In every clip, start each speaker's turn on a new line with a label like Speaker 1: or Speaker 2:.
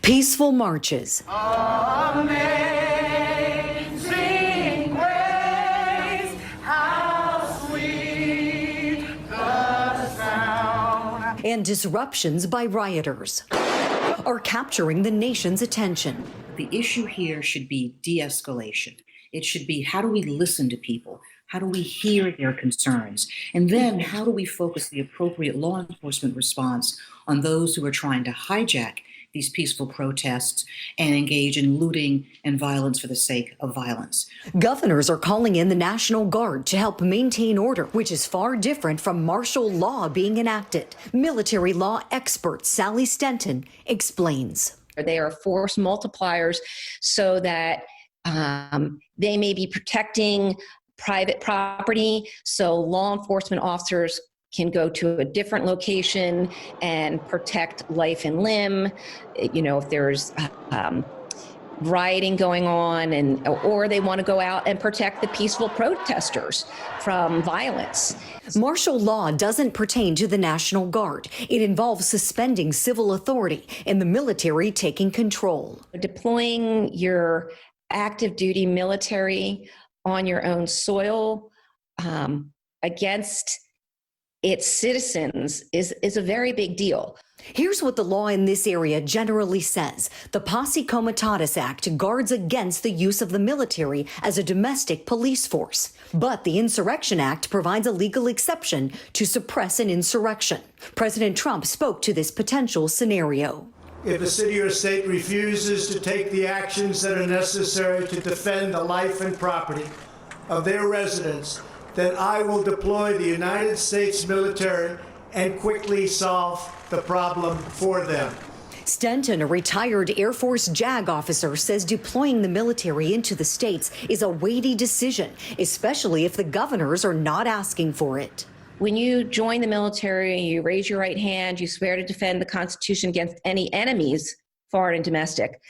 Speaker 1: Peaceful marches.
Speaker 2: Amazing grace, how sweet the sound.
Speaker 1: And disruptions by rioters are capturing the nation's attention.
Speaker 3: The issue here should be de-escalation. It should be, how do we listen to people? How do we hear their concerns? And then how do we focus the appropriate law enforcement response on those who are trying to hijack these peaceful protests and engage in looting and violence for the sake of violence?
Speaker 1: Governors are calling in the National Guard to help maintain order, which is far different from martial law being enacted. Military law expert Sally Stenton explains.
Speaker 4: They are force multipliers so that they may be protecting private property, so law enforcement officers can go to a different location and protect life and limb. You know, if there's rioting going on, or they want to go out and protect the peaceful protesters from violence.
Speaker 1: Martial law doesn't pertain to the National Guard. It involves suspending civil authority and the military taking control.
Speaker 4: Deploying your active duty military on your own soil against its citizens is a very big deal.
Speaker 1: Here's what the law in this area generally says. The Posse Comitatus Act guards against the use of the military as a domestic police force. But the Insurrection Act provides a legal exception to suppress an insurrection. President Trump spoke to this potential scenario.
Speaker 5: If a city or state refuses to take the actions that are necessary to defend the life and property of their residents, then I will deploy the United States military and quickly solve the problem for them.
Speaker 1: Stenton, a retired Air Force JAG officer, says deploying the military into the states is a weighty decision, especially if the governors are not asking for it.
Speaker 4: When you join the military, you raise your right hand, you swear to defend the Constitution against any enemies, foreign and domestic.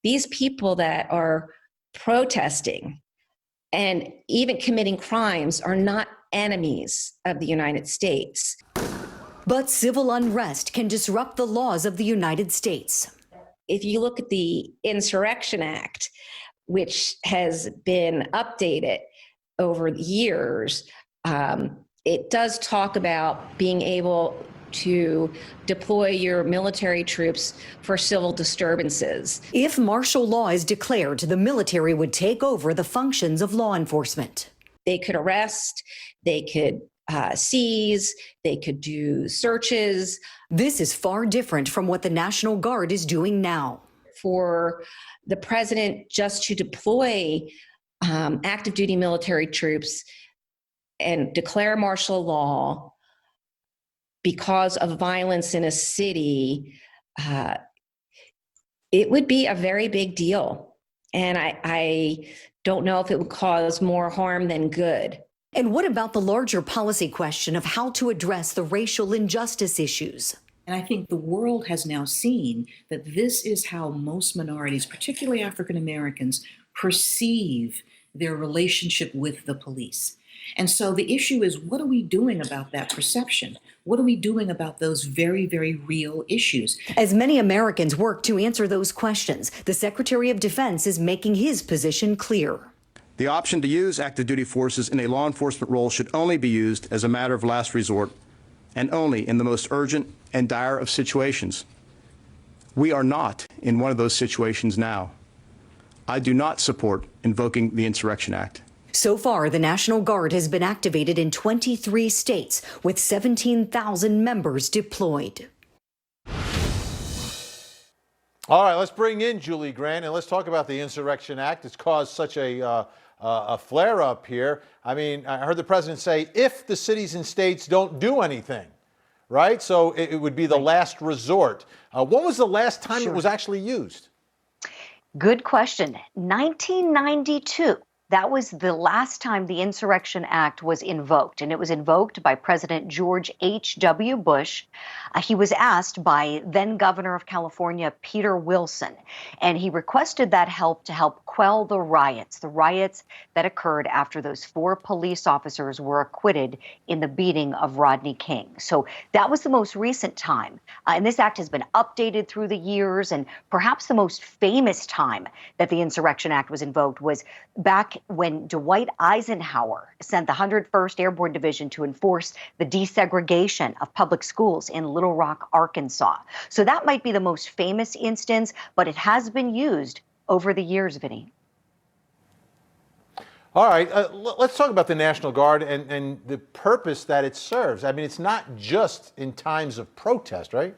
Speaker 4: These people that are protesting and even committing crimes are not enemies of the United States.
Speaker 1: But civil unrest can disrupt the laws of the United States.
Speaker 4: If you look at the Insurrection Act, which has been updated over the years, it does talk about being able to deploy your military troops for civil disturbances.
Speaker 1: If martial law is declared, the military would take over the functions of law enforcement.
Speaker 4: They could arrest, they could seize, they could do searches.
Speaker 1: This is far different from what the National Guard is doing now.
Speaker 4: For the president just to deploy active duty military troops and declare martial law because of violence in a city, it would be a very big deal. And I don't know if it would cause more harm than good.
Speaker 1: And what about the larger policy question of how to address the racial injustice issues?
Speaker 3: And I think the world has now seen that this is how most minorities, particularly African Americans, perceive their relationship with the police. And so the issue is, what are we doing about that perception? What are we doing about those very, very real issues?
Speaker 1: As many Americans work to answer those questions, the Secretary of Defense is making his position clear.
Speaker 6: The option to use active duty forces in a law enforcement role should only be used as a matter of last resort and only in the most urgent and dire of situations. We are not in one of those situations now. I do not support invoking the Insurrection Act.
Speaker 1: So far, the National Guard has been activated in 23 states with 17,000 members deployed.
Speaker 7: All right, let's bring in Julie Grant and let's talk about the Insurrection Act. It's caused such a flare-up here. I mean, I heard the president say, if the cities and states don't do anything, right? So it would be the last resort. When was the last time it was actually used?
Speaker 8: Good question. 1992.
Speaker 1: That was the last time the Insurrection Act was invoked, and it was invoked by President George H.W. Bush. He was asked by then Governor of California, Peter Wilson, and he requested that help to help quell the riots that occurred after those 4 police officers were acquitted in the beating of Rodney King. So that was the most recent time. And this act has been updated through the years, and perhaps the most famous time that the Insurrection Act was invoked was back when Dwight Eisenhower sent the 101st Airborne Division to enforce the desegregation of public schools in Little Rock, Arkansas. So that might be the most famous instance, but it has been used over the years, Vinny.
Speaker 7: All right, let's talk about the National Guard and the purpose that it serves. I mean, it's not just in times of protest, right?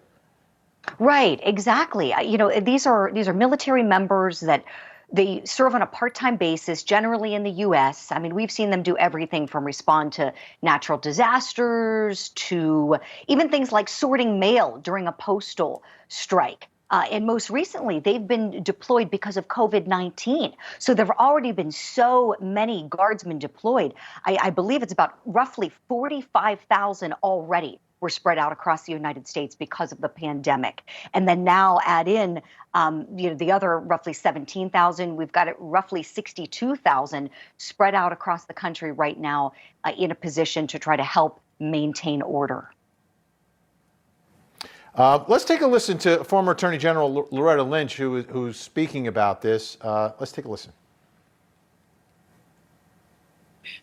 Speaker 1: Right, exactly. You know, these are military members that they serve on a part-time basis, generally in the U.S. I mean, we've seen them do everything from respond to natural disasters to even things like sorting mail during a postal strike. And most recently, they've been deployed because of COVID-19. So there have already been so many guardsmen deployed. I believe it's about roughly 45,000 already were spread out across the United States because of the pandemic. And then now add in the other roughly 17,000. We've got it roughly 62,000 spread out across the country right now in a position to try to help maintain order.
Speaker 7: Let's take a listen to former Attorney General Loretta Lynch, who's speaking about this. Let's take a listen.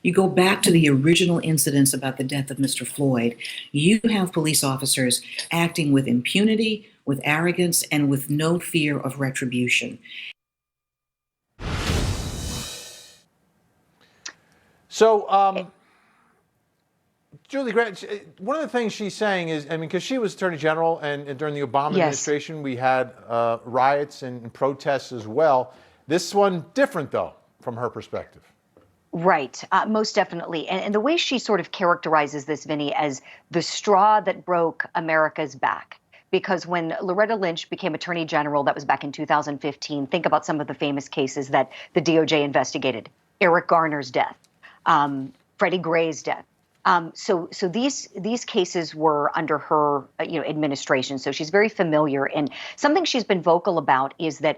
Speaker 3: You go back to the original incidents about the death of Mr. Floyd, you have police officers acting with impunity, with arrogance, and with no fear of retribution.
Speaker 7: So, Julie Grant, one of the things she's saying is, I mean, because she was Attorney General, and during the Obama administration, we had riots and protests as well. This one different, though, from her perspective.
Speaker 1: Right, most definitely. And the way she sort of characterizes this, Vinny, as the straw that broke America's back. Because when Loretta Lynch became Attorney General, that was back in 2015, think about some of the famous cases that the DOJ investigated. Eric Garner's death, Freddie Gray's death. So these cases were under her administration. So she's very familiar. And something she's been vocal about is that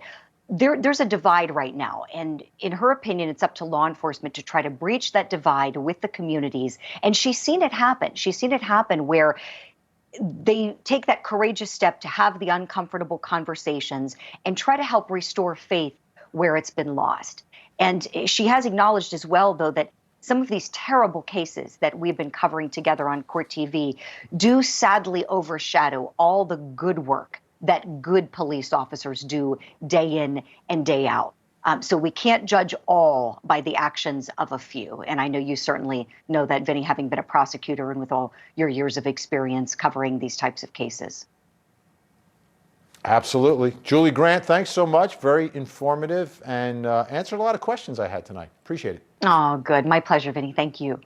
Speaker 1: there's a divide right now. And in her opinion, it's up to law enforcement to try to breach that divide with the communities. And she's seen it happen. She's seen it happen where they take that courageous step to have the uncomfortable conversations and try to help restore faith where it's been lost. And she has acknowledged as well, though, that some of these terrible cases that we've been covering together on Court TV do sadly overshadow all the good work that good police officers do day in and day out. So we can't judge all by the actions of a few. And I know you certainly know that, Vinny, having been a prosecutor and with all your years of experience covering these types of cases.
Speaker 7: Absolutely. Julie Grant, thanks so much. Very informative and answered a lot of questions I had tonight. Appreciate it.
Speaker 1: Oh, good. My pleasure, Vinny. Thank you.